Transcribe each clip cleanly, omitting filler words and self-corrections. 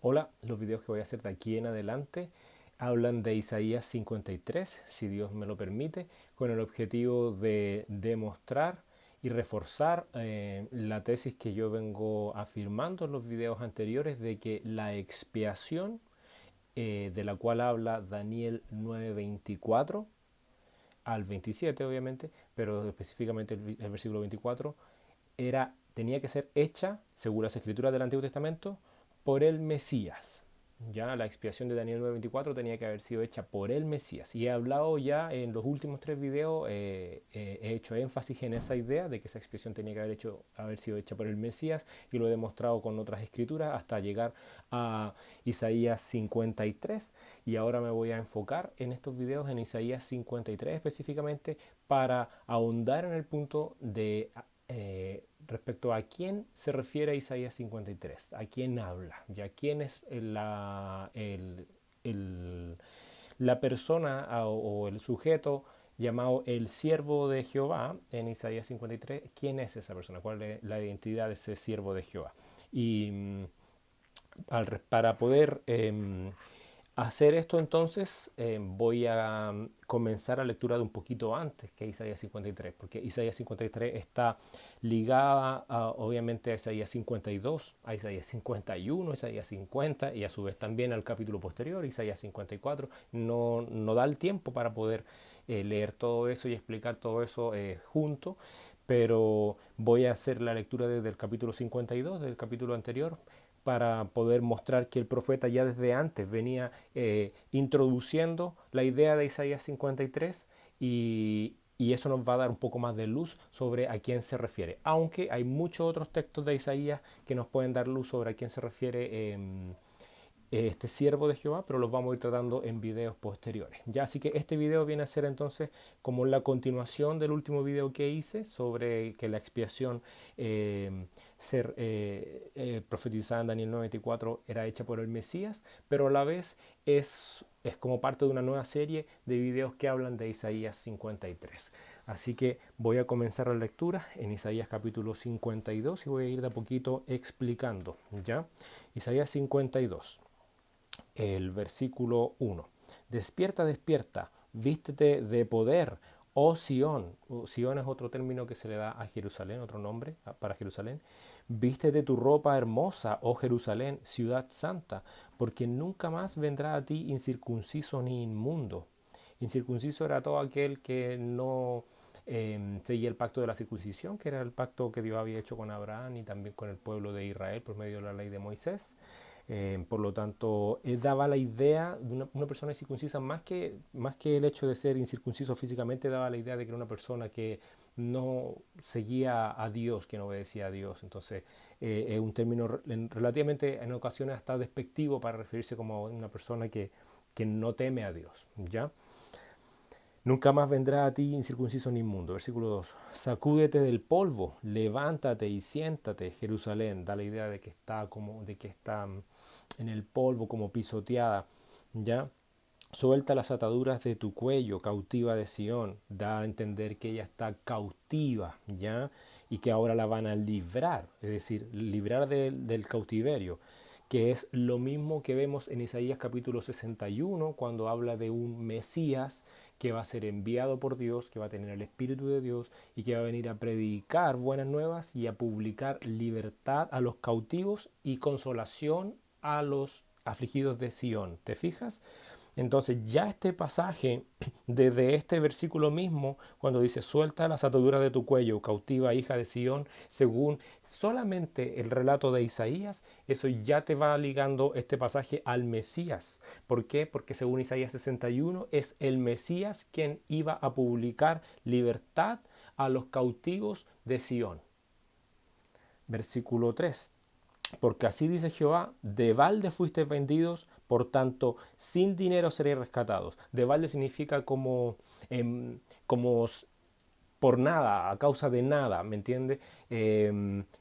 Hola, los videos que voy a hacer de aquí en adelante hablan de Isaías 53, si Dios me lo permite, con el objetivo de demostrar y reforzar la tesis que yo vengo afirmando en los videos anteriores de que la expiación de la cual habla Daniel 9:24 al 27 obviamente, pero específicamente el versículo 24, tenía que ser hecha, según las escrituras del Antiguo Testamento, por el Mesías. Ya la expiación de Daniel 9:24 tenía que haber sido hecha por el Mesías. Y he hablado ya en los últimos tres videos, he hecho énfasis en esa idea de que esa expiación tenía que haber sido hecha por el Mesías, y lo he demostrado con otras escrituras hasta llegar a Isaías 53. Y ahora me voy a enfocar en estos videos en Isaías 53 específicamente para ahondar en el punto de respecto a quién se refiere Isaías 53, a quién habla, ya quién es la persona o el sujeto llamado el siervo de Jehová en Isaías 53. ¿Quién es esa persona? ¿Cuál es la identidad de ese siervo de Jehová? Y para poder hacer esto entonces, voy a comenzar la lectura de un poquito antes que Isaías 53, porque Isaías 53 está ligada obviamente a Isaías 52, a Isaías 51, a Isaías 50 y a su vez también al capítulo posterior, Isaías 54. No da el tiempo para poder leer todo eso y explicar todo eso junto, pero voy a hacer la lectura desde el capítulo 52, del capítulo anterior, para poder mostrar que el profeta ya desde antes venía introduciendo la idea de Isaías 53, y eso nos va a dar un poco más de luz sobre a quién se refiere. Aunque hay muchos otros textos de Isaías que nos pueden dar luz sobre a quién se refiere este siervo de Jehová, pero los vamos a ir tratando en videos posteriores. Ya, así que este video viene a ser entonces como la continuación del último video que hice sobre que la expiación profetizada en Daniel 9:24 era hecha por el Mesías, pero a la vez es como parte de una nueva serie de videos que hablan de Isaías 53. Así que voy a comenzar la lectura en Isaías capítulo 52 y voy a ir de a poquito explicando, ¿ya? Isaías 52. El versículo 1. Despierta, despierta, vístete de poder, oh Sión. Sión es otro término que se le da a Jerusalén, otro nombre para Jerusalén. Vístete tu ropa hermosa, oh Jerusalén, ciudad santa, porque nunca más vendrá a ti incircunciso ni inmundo. Incircunciso era todo aquel que no seguía el pacto de la circuncisión, que era el pacto que Dios había hecho con Abraham y también con el pueblo de Israel por medio de la ley de Moisés. Por lo tanto, daba la idea de una persona incircuncisa, más que el hecho de ser incircunciso físicamente, daba la idea de que era una persona que no seguía a Dios, que no obedecía a Dios. Entonces, es un término relativamente, en ocasiones, hasta despectivo para referirse como a una persona que no teme a Dios, ¿ya? Nunca más vendrá a ti incircunciso ni inmundo. Versículo 2. Sacúdete del polvo, levántate y siéntate, Jerusalén. Da la idea de que está en el polvo, como pisoteada, ¿ya? Suelta las ataduras de tu cuello, cautiva de Sión. Da a entender que ella está cautiva, ¿ya? Y que ahora la van a librar, es decir, librar del cautiverio, que es lo mismo que vemos en Isaías capítulo 61, cuando habla de un Mesías que va a ser enviado por Dios, que va a tener el Espíritu de Dios y que va a venir a predicar buenas nuevas y a publicar libertad a los cautivos y consolación a los afligidos de Sión. ¿Te fijas? Entonces ya este pasaje, desde este versículo mismo, cuando dice suelta las ataduras de tu cuello, cautiva hija de Sión, según solamente el relato de Isaías, eso ya te va ligando este pasaje al Mesías. ¿Por qué? Porque según Isaías 61 es el Mesías quien iba a publicar libertad a los cautivos de Sión. Versículo 3. Porque así dice Jehová, de balde fuisteis vendidos, por tanto, sin dinero seréis rescatados. De balde significa como por nada, a causa de nada, ¿me entiende?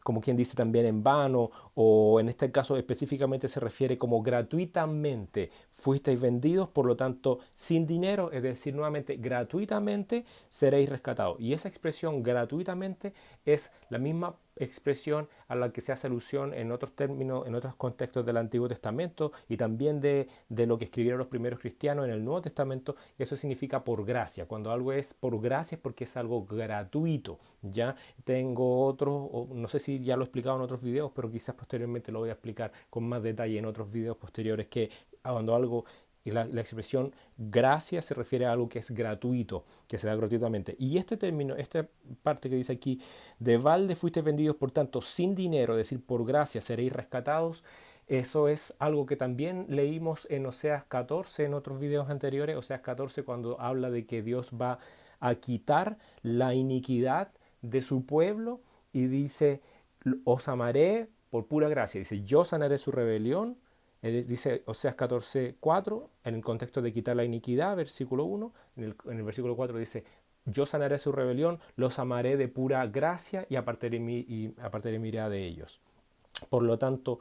Como quien dice también en vano, o en este caso específicamente se refiere como gratuitamente fuisteis vendidos, por lo tanto, sin dinero, es decir, nuevamente, gratuitamente seréis rescatados. Y esa expresión gratuitamente es la misma expresión a la que se hace alusión en otros términos, en otros contextos del Antiguo Testamento y también de lo que escribieron los primeros cristianos en el Nuevo Testamento. Eso significa por gracia. Cuando algo es por gracia es porque es algo gratuito. Ya tengo otro, no sé si ya lo he explicado en otros videos, pero quizás posteriormente lo voy a explicar con más detalle en otros videos posteriores, que cuando algo y la expresión gracia se refiere a algo que es gratuito, que se da gratuitamente. Y este término, esta parte que dice aquí, de balde fuiste vendidos, por tanto, sin dinero, es decir, por gracia seréis rescatados. Eso es algo que también leímos en Oseas 14 en otros videos anteriores. Oseas 14 cuando habla de que Dios va a quitar la iniquidad de su pueblo y dice, os amaré por pura gracia. Dice, yo sanaré su rebelión. Dice Oseas 14:4 en el contexto de quitar la iniquidad, versículo 1. En el versículo 4 dice, yo sanaré su rebelión, los amaré de pura gracia y apartaré mi ira de ellos. Por lo tanto,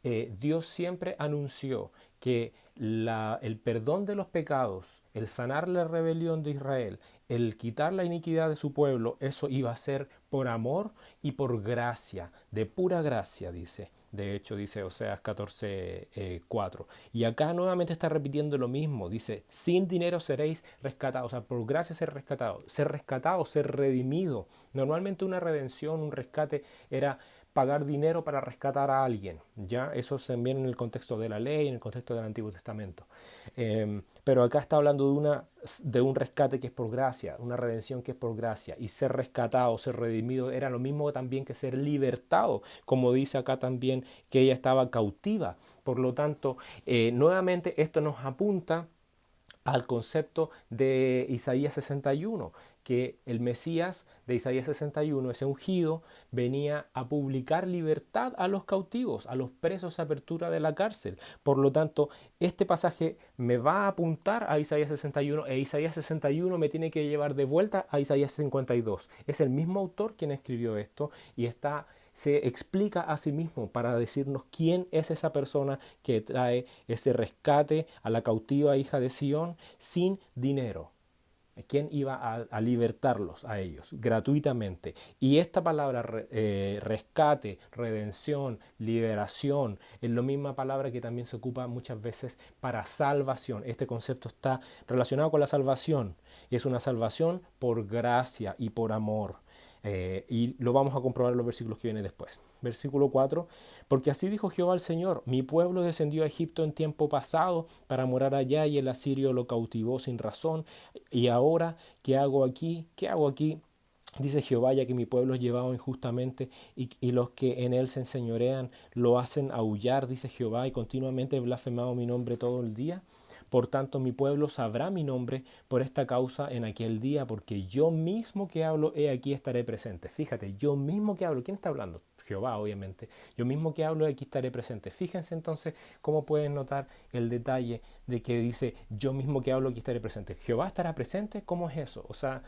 Dios siempre anunció que el perdón de los pecados, el sanar la rebelión de Israel, el quitar la iniquidad de su pueblo, eso iba a ser por amor y por gracia, de pura gracia, dice. De hecho, dice Oseas 14:4. Y acá nuevamente está repitiendo lo mismo. Dice, sin dinero seréis rescatados. O sea, por gracia ser rescatados. Ser rescatado, ser redimido. Normalmente una redención, un rescate era pagar dinero para rescatar a alguien. Ya eso también en el contexto de la ley, en el contexto del Antiguo Testamento. Pero acá está hablando de un rescate que es por gracia, una redención que es por gracia. Y ser rescatado, ser redimido, era lo mismo también que ser libertado, como dice acá también que ella estaba cautiva. Por lo tanto, nuevamente esto nos apunta al concepto de Isaías 61, que el Mesías de Isaías 61, ese ungido, venía a publicar libertad a los cautivos, a los presos a apertura de la cárcel. Por lo tanto, este pasaje me va a apuntar a Isaías 61 e Isaías 61 me tiene que llevar de vuelta a Isaías 52. Es el mismo autor quien escribió esto y se explica a sí mismo para decirnos quién es esa persona que trae ese rescate a la cautiva hija de Sión sin dinero. ¿Quién iba a libertarlos a ellos gratuitamente? Y esta palabra rescate, redención, liberación, es la misma palabra que también se ocupa muchas veces para salvación. Este concepto está relacionado con la salvación. Y es una salvación por gracia y por amor. Y lo vamos a comprobar en los versículos que vienen después. Versículo 4, porque así dijo Jehová al Señor, mi pueblo descendió a Egipto en tiempo pasado para morar allá y el asirio lo cautivó sin razón. Y ahora, ¿qué hago aquí? ¿Qué hago aquí? Dice Jehová, ya que mi pueblo es llevado injustamente y los que en él se enseñorean lo hacen aullar, dice Jehová, y continuamente he blasfemado mi nombre todo el día. Por tanto, mi pueblo sabrá mi nombre por esta causa en aquel día, porque yo mismo que hablo, he aquí estaré presente. Fíjate, yo mismo que hablo, ¿quién está hablando? Jehová, obviamente. Yo mismo que hablo, aquí estaré presente. Fíjense entonces cómo pueden notar el detalle de que dice, yo mismo que hablo, aquí estaré presente. ¿Jehová estará presente? ¿Cómo es eso? O sea,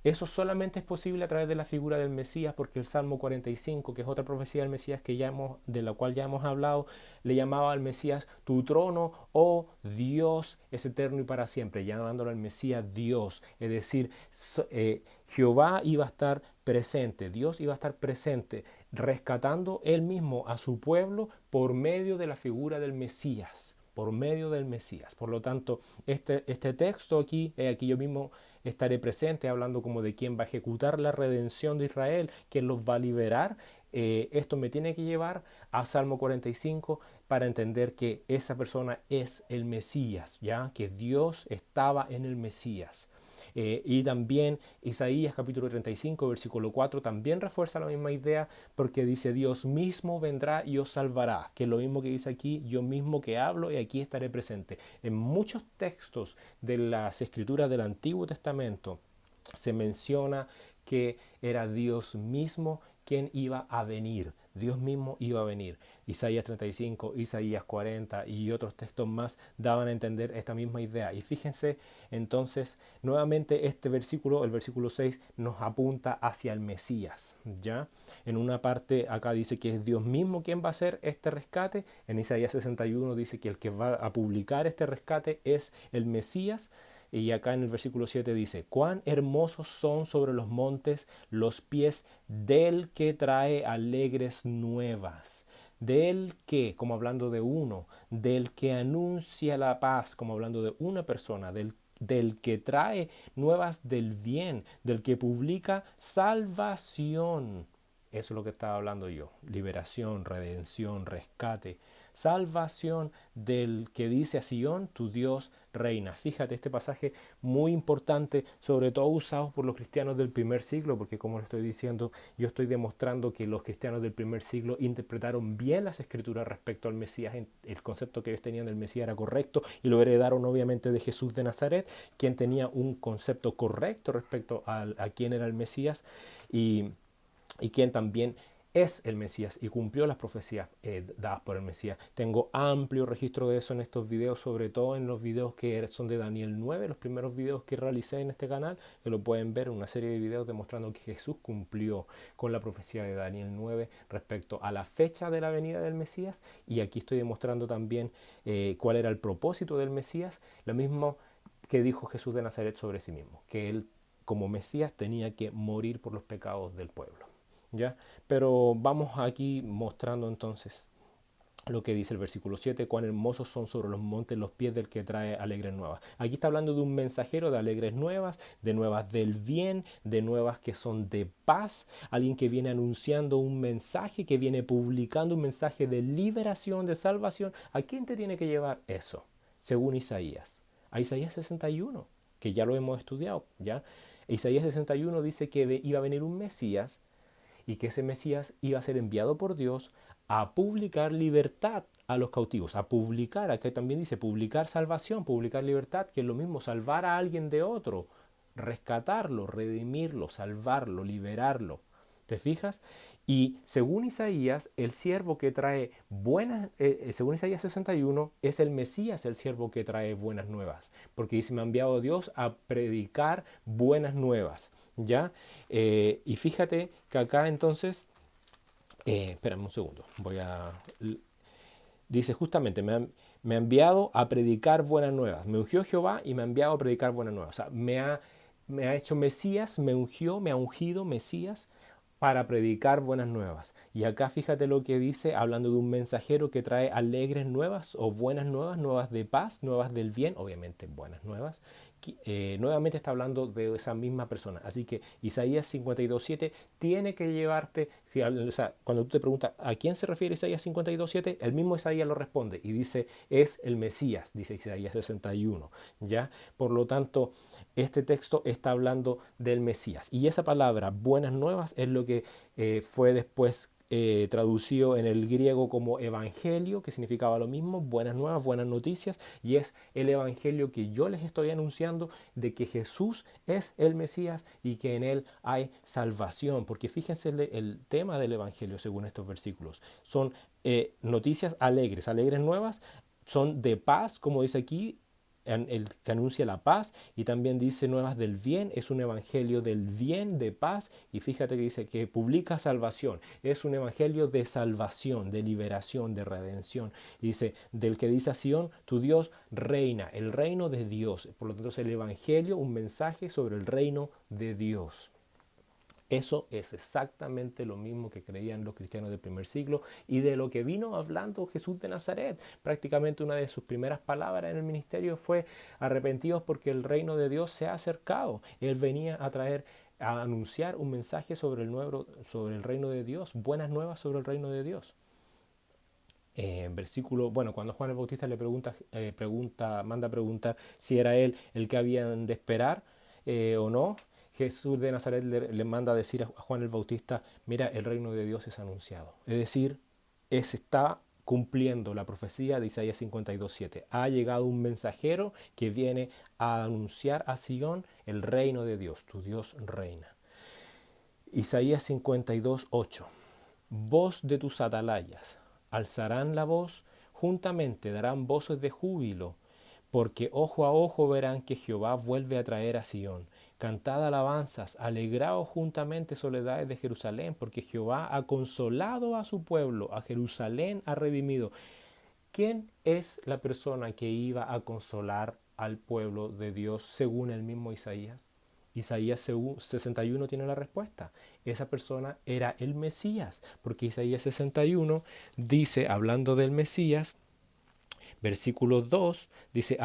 eso solamente es posible a través de la figura del Mesías, porque el Salmo 45, que es otra profecía del Mesías de la cual ya hemos hablado, le llamaba al Mesías tu trono, oh Dios, es eterno y para siempre, llamándolo al Mesías Dios. Es decir, Jehová iba a estar presente, Dios iba a estar presente, rescatando él mismo a su pueblo por medio de la figura del Mesías. Por medio del Mesías. Por lo tanto, este texto aquí yo mismo estaré presente, hablando como de quién va a ejecutar la redención de Israel, quién los va a liberar. Esto me tiene que llevar a Salmo 45 para entender que esa persona es el Mesías, ¿ya? Que Dios estaba en el Mesías. Y también Isaías capítulo 35 versículo 4 también refuerza la misma idea, porque dice Dios mismo vendrá y os salvará, que es lo mismo que dice aquí, yo mismo que hablo y aquí estaré presente. En muchos textos de las escrituras del Antiguo Testamento se menciona que era Dios mismo quien iba a venir. Dios mismo iba a venir. Isaías 35, Isaías 40 y otros textos más daban a entender esta misma idea. Y fíjense entonces, nuevamente este versículo, el versículo 6, nos apunta hacia el Mesías. ¿Ya? En una parte acá dice que es Dios mismo quien va a hacer este rescate. En Isaías 61 dice que el que va a publicar este rescate es el Mesías. Y acá en el versículo 7 dice, cuán hermosos son sobre los montes los pies del que trae alegres nuevas. Del que, como hablando de uno, del que anuncia la paz, como hablando de una persona, del que trae nuevas del bien, del que publica salvación. Eso es lo que estaba hablando yo. Liberación, redención, rescate. Salvación del que dice a Sion, tu Dios reina. Fíjate, este pasaje muy importante, sobre todo usado por los cristianos del primer siglo, porque como lo estoy diciendo, yo estoy demostrando que los cristianos del primer siglo interpretaron bien las escrituras respecto al Mesías. El concepto que ellos tenían del Mesías era correcto y lo heredaron obviamente de Jesús de Nazaret, quien tenía un concepto correcto respecto a quién era el Mesías y quien también es el Mesías y cumplió las profecías dadas por el Mesías. Tengo amplio registro de eso en estos videos, sobre todo en los videos que son de Daniel 9, los primeros videos que realicé en este canal, que lo pueden ver, una serie de videos demostrando que Jesús cumplió con la profecía de Daniel 9 respecto a la fecha de la venida del Mesías, y aquí estoy demostrando también cuál era el propósito del Mesías, lo mismo que dijo Jesús de Nazaret sobre sí mismo, que él como Mesías tenía que morir por los pecados del pueblo. ¿Ya? Pero vamos aquí mostrando entonces lo que dice el versículo 7, cuán hermosos son sobre los montes los pies del que trae alegres nuevas. Aquí está hablando de un mensajero de alegres nuevas, de nuevas del bien, de nuevas que son de paz, alguien que viene anunciando un mensaje, que viene publicando un mensaje de liberación, de salvación. ¿A quién te tiene que llevar eso? Según Isaías. A Isaías 61, que ya lo hemos estudiado, ¿ya? Isaías 61 dice que iba a venir un Mesías y que ese Mesías iba a ser enviado por Dios a publicar libertad a los cautivos, a publicar, acá también dice publicar salvación, publicar libertad, que es lo mismo, salvar a alguien de otro, rescatarlo, redimirlo, salvarlo, liberarlo. ¿Te fijas? Y según Isaías, el siervo que trae buenas, según Isaías 61, es el Mesías el siervo que trae buenas nuevas. Porque dice, me ha enviado Dios a predicar buenas nuevas. ¿Ya? Y fíjate que acá entonces, espérame un segundo, dice justamente, me ha enviado a predicar buenas nuevas. Me ungió Jehová y me ha enviado a predicar buenas nuevas. O sea, me ha hecho Mesías, me ungió, me ha ungido Mesías para predicar buenas nuevas. Y acá fíjate lo que dice, hablando de un mensajero que trae alegres nuevas o buenas nuevas, nuevas de paz, nuevas del bien, obviamente buenas nuevas. Nuevamente está hablando de esa misma persona. Así que Isaías 52.7 tiene que llevarte, o sea, cuando tú te preguntas a quién se refiere Isaías 52.7, el mismo Isaías lo responde y dice, es el Mesías, dice Isaías 61. ¿Ya? Por lo tanto, este texto está hablando del Mesías. Y esa palabra, buenas nuevas, es lo que fue después traducido en el griego como evangelio, que significaba lo mismo, buenas nuevas, buenas noticias, y es el evangelio que yo les estoy anunciando de que Jesús es el Mesías y que en él hay salvación, porque fíjense el tema del evangelio según estos versículos, son noticias alegres, alegres nuevas, son de paz, como dice aquí, el que anuncia la paz, y también dice nuevas del bien, es un evangelio del bien, de paz, y fíjate que dice que publica salvación, es un evangelio de salvación, de liberación, de redención, y dice, del que dice a Sion, tu Dios reina, el reino de Dios, por lo tanto es el evangelio, un mensaje sobre el reino de Dios. Eso es exactamente lo mismo que creían los cristianos del primer siglo y de lo que vino hablando Jesús de Nazaret. Prácticamente una de sus primeras palabras en el ministerio fue arrepentidos porque el reino de Dios se ha acercado. Él venía a traer, a anunciar un mensaje sobre el reino de Dios, buenas nuevas sobre el reino de Dios. Versículo, bueno, cuando Juan el Bautista le manda a preguntar si era él el que habían de esperar o no, Jesús de Nazaret le manda a decir a Juan el Bautista, mira, el reino de Dios es anunciado. Es decir, está cumpliendo la profecía de Isaías 52.7. Ha llegado un mensajero que viene a anunciar a Sion el reino de Dios, tu Dios reina. Isaías 52.8. Voz de tus atalayas, alzarán la voz, juntamente darán voces de júbilo, porque ojo a ojo verán que Jehová vuelve a traer a Sion. Cantad alabanzas, alegraos juntamente soledades de Jerusalén, porque Jehová ha consolado a su pueblo, a Jerusalén ha redimido. ¿Quién es la persona que iba a consolar al pueblo de Dios según el mismo Isaías? Isaías 61 tiene la respuesta. Esa persona era el Mesías, porque Isaías 61 dice, hablando del Mesías, versículo 2 dice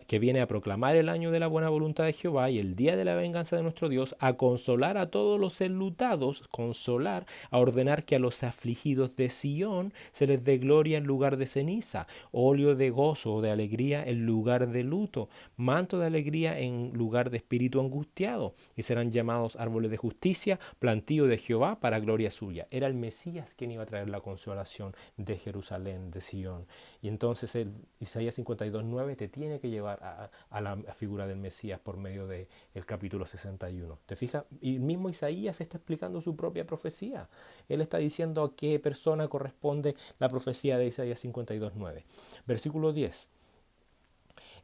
que viene a proclamar el año de la buena voluntad de Jehová y el día de la venganza de nuestro Dios, a consolar a todos los enlutados, consolar, a ordenar que a los afligidos de Sión se les dé gloria en lugar de ceniza, óleo de gozo o de alegría en lugar de luto, manto de alegría en lugar de espíritu angustiado, y serán llamados árboles de justicia, plantío de Jehová para gloria suya. Era el Mesías quien iba a traer la consolación de Jerusalén, de Sión. Y entonces Isaías 52:9 te tiene que llevar a la figura del Mesías por medio del capítulo 61. ¿Te fijas? Y el mismo Isaías está explicando su propia profecía. Él está diciendo a qué persona corresponde la profecía de Isaías 52:9. Versículo 10.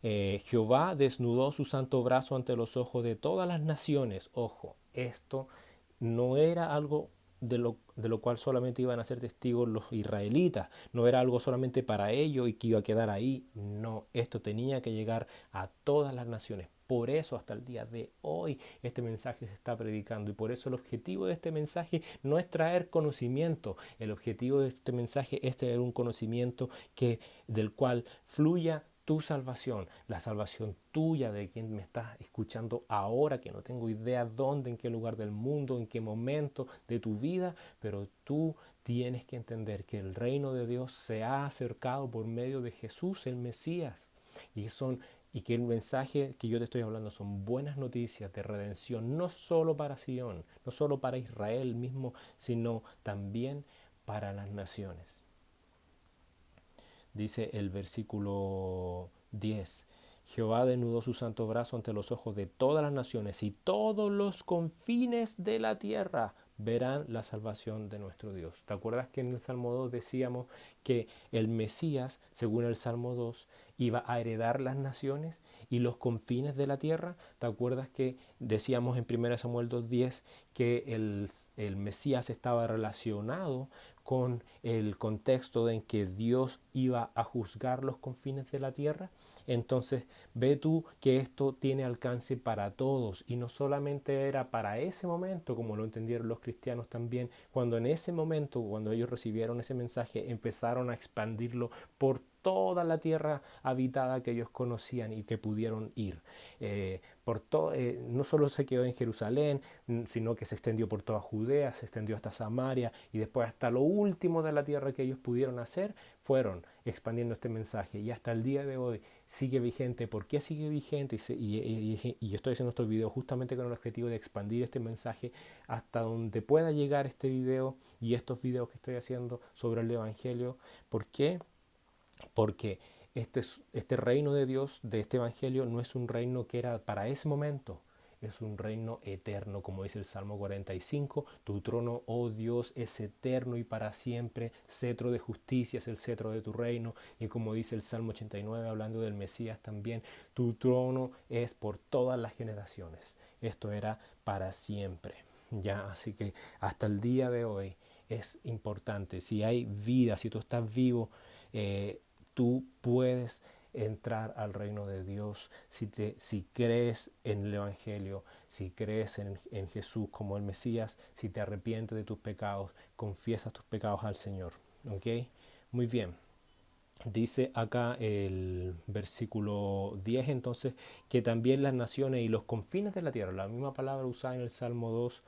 Jehová desnudó su santo brazo ante los ojos de todas las naciones. Ojo, esto no era algo de lo cual solamente iban a ser testigos los israelitas, no era algo solamente para ellos y que iba a quedar ahí, no, esto tenía que llegar a todas las naciones. Por eso hasta el día de hoy este mensaje se está predicando, y por eso el objetivo de este mensaje no es traer conocimiento, el objetivo de este mensaje es traer un conocimiento del cual fluya tu salvación, la salvación tuya, de quien me estás escuchando ahora, que no tengo idea dónde, en qué lugar del mundo, en qué momento de tu vida, pero tú tienes que entender que el reino de Dios se ha acercado por medio de Jesús, el Mesías, y que el mensaje que yo te estoy hablando son buenas noticias de redención, no solo para Sion, no solo para Israel mismo, sino también para las naciones. Dice el versículo 10. Jehová desnudó su santo brazo ante los ojos de todas las naciones, y todos los confines de la tierra verán la salvación de nuestro Dios. ¿Te acuerdas que en el Salmo 2 decíamos que el Mesías, según el Salmo 2, iba a heredar las naciones y los confines de la tierra? ¿Te acuerdas que decíamos en 1 Samuel 2:10 que el Mesías estaba relacionado con el contexto en que Dios iba a juzgar los confines de la tierra? Entonces ve tú que esto tiene alcance para todos, y no solamente era para ese momento, como lo entendieron los cristianos también, cuando en ese momento, cuando ellos recibieron ese mensaje, empezaron a expandirlo por toda la tierra habitada que ellos conocían y que pudieron ir. No solo se quedó en Jerusalén, sino que se extendió por toda Judea, se extendió hasta Samaria, y después hasta lo último de la tierra que ellos pudieron hacer, fueron expandiendo este mensaje, y hasta el día de hoy sigue vigente. ¿Por qué sigue vigente? Y yo estoy haciendo estos videos justamente con el objetivo de expandir este mensaje hasta donde pueda llegar este video y estos videos que estoy haciendo sobre el Evangelio. ¿Por qué? Porque este reino de Dios, de este Evangelio, no es un reino que era para ese momento, es un reino eterno, como dice el Salmo 45, tu trono, oh Dios, es eterno y para siempre, cetro de justicia es el cetro de tu reino, y como dice el Salmo 89, hablando del Mesías también, tu trono es por todas las generaciones. Esto era para siempre, ya, así que hasta el día de hoy es importante, si hay vida, si tú estás vivo, tú puedes entrar al reino de Dios si crees en el Evangelio, si crees en Jesús como el Mesías, si te arrepientes de tus pecados, confiesas tus pecados al Señor. ¿Ok? Muy bien. Dice acá el versículo 10 entonces que también las naciones y los confines de la tierra, la misma palabra usada en el Salmo 2,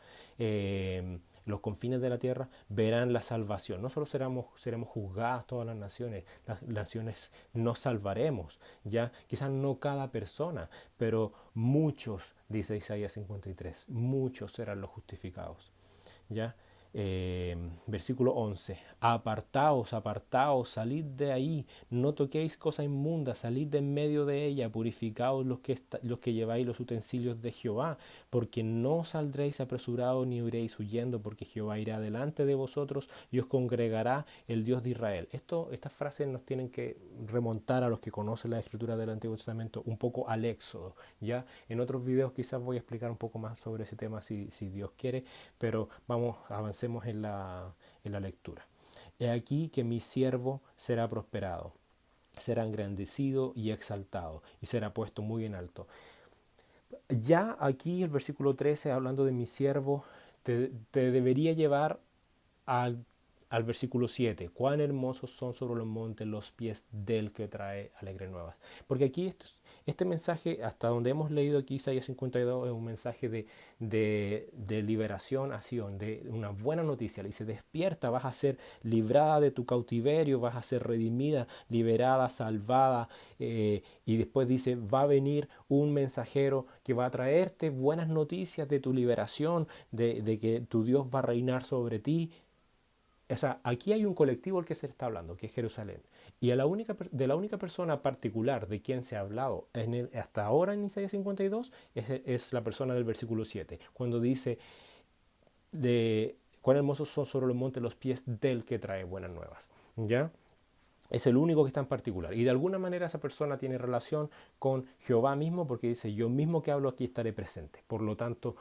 los confines de la tierra verán la salvación. No solo seremos juzgadas todas las naciones nos salvaremos, ya quizás no cada persona, pero muchos, dice Isaías 53, muchos serán los justificados, ya. Versículo 11, apartaos, apartaos, salid de ahí, no toquéis cosa inmunda, salid de en medio de ella, purificaos los que lleváis los utensilios de Jehová, porque no saldréis apresurados ni iréis huyendo, porque Jehová irá delante de vosotros y os congregará el Dios de Israel. Estas frases nos tienen que remontar a los que conocen la escritura del Antiguo Testamento un poco al Éxodo, ¿ya? En otros videos quizás voy a explicar un poco más sobre ese tema si Dios quiere, pero avancemos en la lectura. He aquí que mi siervo será prosperado. será engrandecido y exaltado y será puesto muy en alto. Ya aquí el versículo 13, hablando de mi siervo, te debería llevar al, al versículo 7. Cuán hermosos son sobre los montes los pies del que trae alegres nuevas. Porque aquí este mensaje, hasta donde hemos leído aquí Isaías 52, es un mensaje de liberación a Sion, de una buena noticia. Le dice, despierta, vas a ser librada de tu cautiverio, vas a ser redimida, liberada, salvada. Y después dice, va a venir un mensajero que va a traerte buenas noticias de tu liberación, de que tu Dios va a reinar sobre ti. O sea, aquí hay un colectivo al que se está hablando, que es Jerusalén. Y de la única persona particular de quien se ha hablado hasta ahora en Isaías 52 es la persona del versículo 7, cuando dice, cuán hermosos son sobre los montes los pies del que trae buenas nuevas. ¿Ya? Es el único que está en particular. Y de alguna manera esa persona tiene relación con Jehová mismo, porque dice, yo mismo que hablo aquí estaré presente. Por lo tanto,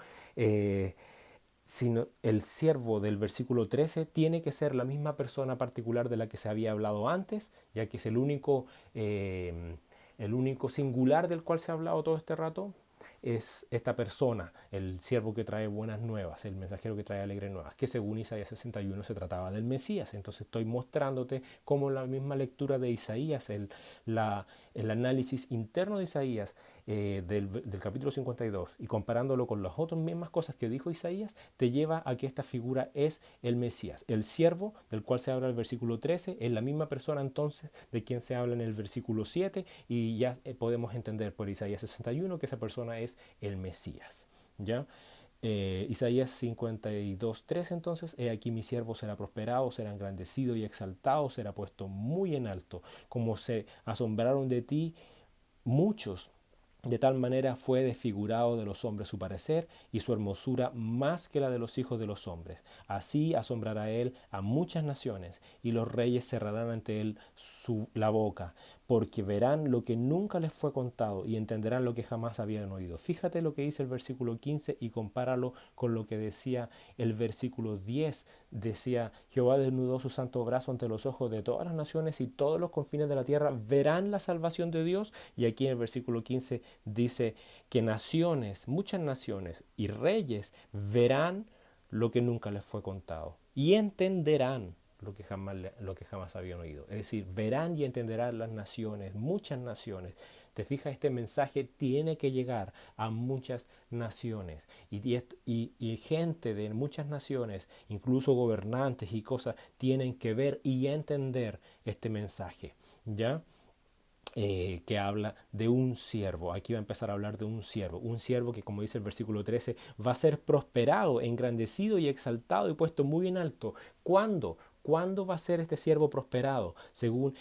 sino el siervo del versículo 13 tiene que ser la misma persona particular de la que se había hablado antes, ya que es el único singular del cual se ha hablado todo este rato, es esta persona, el siervo que trae buenas nuevas, el mensajero que trae alegres nuevas, que según Isaías 61 se trataba del Mesías. Entonces estoy mostrándote cómo la misma lectura de Isaías, el análisis interno de Isaías del capítulo 52 y comparándolo con las otras mismas cosas que dijo Isaías, te lleva a que esta figura es el Mesías. El siervo del cual se habla en el versículo 13 es la misma persona entonces de quien se habla en el versículo 7 y ya podemos entender por Isaías 61 que esa persona es el Mesías. ¿Ya? Isaías 52:3 entonces, he aquí mi siervo será prosperado, será engrandecido y exaltado, será puesto muy en alto, como se asombraron de ti muchos. De tal manera fue desfigurado de los hombres su parecer y su hermosura más que la de los hijos de los hombres. Así asombrará él a muchas naciones y los reyes cerrarán ante él la boca, porque verán lo que nunca les fue contado y entenderán lo que jamás habían oído. Fíjate lo que dice el versículo 15 y compáralo con lo que decía el versículo 10. Decía, Jehová desnudó su santo brazo ante los ojos de todas las naciones y todos los confines de la tierra verán la salvación de Dios. Y aquí en el versículo 15 dice que naciones, muchas naciones y reyes verán lo que nunca les fue contado y entenderán lo que jamás habían oído. Es decir, verán y entenderán las naciones, muchas naciones. Te fijas, este mensaje tiene que llegar a muchas naciones y gente de muchas naciones, incluso gobernantes y cosas, tienen que ver y entender este mensaje. ¿Ya? Que habla de un siervo. Aquí va a empezar a hablar de un siervo que, como dice el versículo 13, va a ser prosperado, engrandecido y exaltado y puesto muy en alto. ¿Cuándo? ¿Cuándo va a ser este siervo prosperado? Según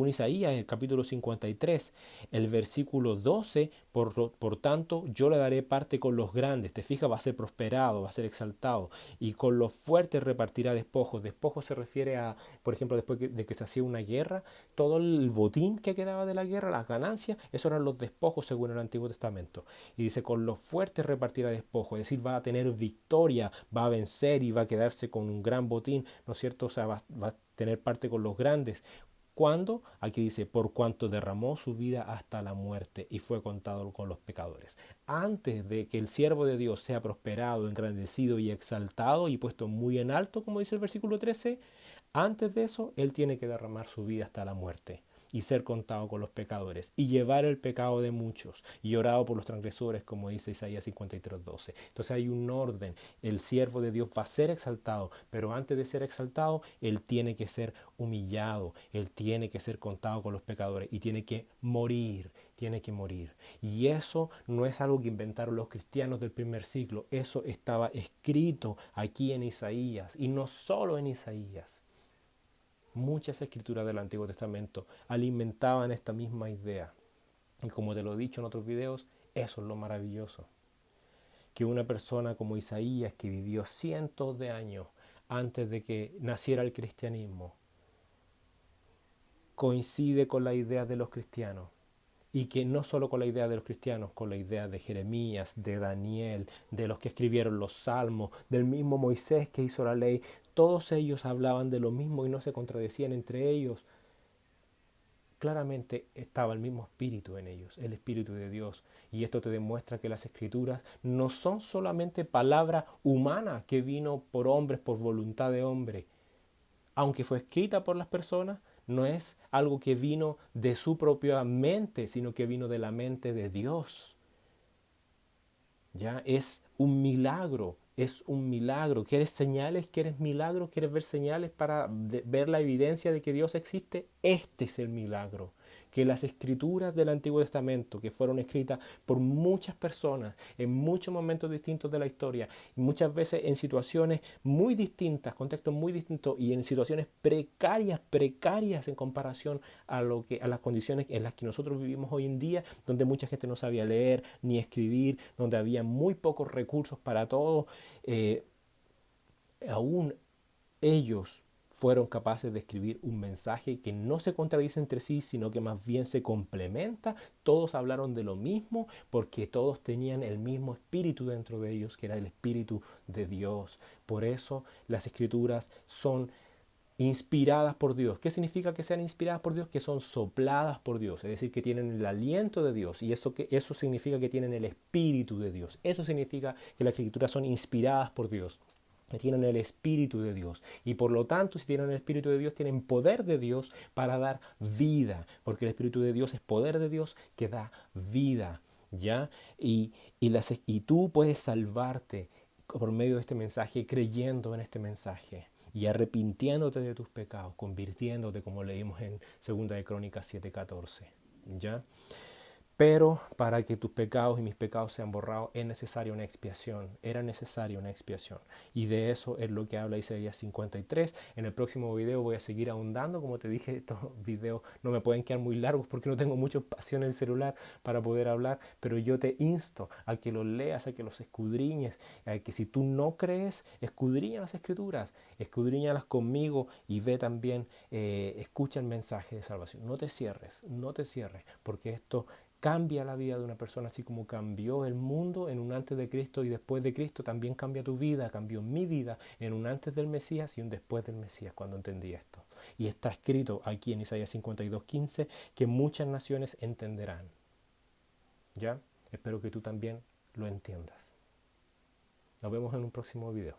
Isaías, en el capítulo 53, el versículo 12, por tanto, yo le daré parte con los grandes. Te fijas, va a ser prosperado, va a ser exaltado. Y con los fuertes repartirá despojos. Despojos se refiere a, por ejemplo, después de que se hacía una guerra, todo el botín que quedaba de la guerra, las ganancias, esos eran los despojos según el Antiguo Testamento. Y dice, con los fuertes repartirá despojos, es decir, va a tener victoria, va a vencer y va a quedarse con un gran botín, ¿no es cierto? O sea, va a tener parte con los grandes. ¿Cuándo? Aquí dice, por cuanto derramó su vida hasta la muerte y fue contado con los pecadores. Antes de que el siervo de Dios sea prosperado, engrandecido y exaltado y puesto muy en alto, como dice el versículo 13, antes de eso, él tiene que derramar su vida hasta la muerte y ser contado con los pecadores y llevar el pecado de muchos y orado por los transgresores, como dice Isaías 53:12. Entonces hay un orden. El siervo de Dios va a ser exaltado, pero antes de ser exaltado, él tiene que ser humillado, él tiene que ser contado con los pecadores y tiene que morir. Tiene que morir. Y eso no es algo que inventaron los cristianos del primer siglo. Eso estaba escrito aquí en Isaías y no solo en Isaías. Muchas escrituras del Antiguo Testamento alimentaban esta misma idea. Y como te lo he dicho en otros videos, eso es lo maravilloso. Que una persona como Isaías, que vivió cientos de años antes de que naciera el cristianismo, coincide con la idea de los cristianos. Y que no solo con la idea de los cristianos, con la idea de Jeremías, de Daniel, de los que escribieron los salmos, del mismo Moisés que hizo la ley, todos ellos hablaban de lo mismo y no se contradecían entre ellos. claramente estaba el mismo espíritu en ellos, el espíritu de Dios. Y esto te demuestra que las escrituras no son solamente palabra humana que vino por hombres, por voluntad de hombre. Aunque fue escrita por las personas, no es algo que vino de su propia mente, sino que vino de la mente de Dios. Ya es un milagro, es un milagro. ¿Quieres señales? ¿Quieres milagros? ¿Quieres ver señales para ver la evidencia de que Dios existe? Este es el milagro. Que las escrituras del Antiguo Testamento, que fueron escritas por muchas personas en muchos momentos distintos de la historia, y muchas veces en situaciones muy distintas, contextos muy distintos y en situaciones precarias en comparación a las condiciones en las que nosotros vivimos hoy en día, donde mucha gente no sabía leer ni escribir, donde había muy pocos recursos para todo, aún ellos fueron capaces de escribir un mensaje que no se contradice entre sí, sino que más bien se complementa. Todos hablaron de lo mismo porque todos tenían el mismo espíritu dentro de ellos, que era el espíritu de Dios. Por eso las escrituras son inspiradas por Dios. ¿Qué significa que sean inspiradas por Dios? Que son sopladas por Dios, es decir, que tienen el aliento de Dios, y eso significa que tienen el espíritu de Dios. Eso significa que las escrituras son inspiradas por Dios, que tienen el espíritu de Dios, y por lo tanto, si tienen el espíritu de Dios, tienen poder de Dios para dar vida, porque el espíritu de Dios es poder de Dios que da vida. ¿Ya? Y tú puedes salvarte por medio de este mensaje, creyendo en este mensaje y arrepintiéndote de tus pecados, convirtiéndote, como leímos en 2 de Crónicas 7:14. ¿Ya? Pero para que tus pecados y mis pecados sean borrados es necesaria una expiación. Era necesaria una expiación. Y de eso es lo que habla Isaías 53. En el próximo video voy a seguir ahondando. Como te dije, estos videos no me pueden quedar muy largos porque no tengo mucho espacio en el celular para poder hablar. Pero yo te insto a que los leas, a que los escudriñes. A que si tú no crees, escudriña las escrituras. Escudriñalas conmigo y ve también, escucha el mensaje de salvación. No te cierres, porque esto cambia la vida de una persona, así como cambió el mundo en un antes de Cristo y después de Cristo. También cambia tu vida, cambió mi vida en un antes del Mesías y un después del Mesías cuando entendí esto. Y está escrito aquí en Isaías 52:15 que muchas naciones entenderán. ¿Ya? Espero que tú también lo entiendas. Nos vemos en un próximo video.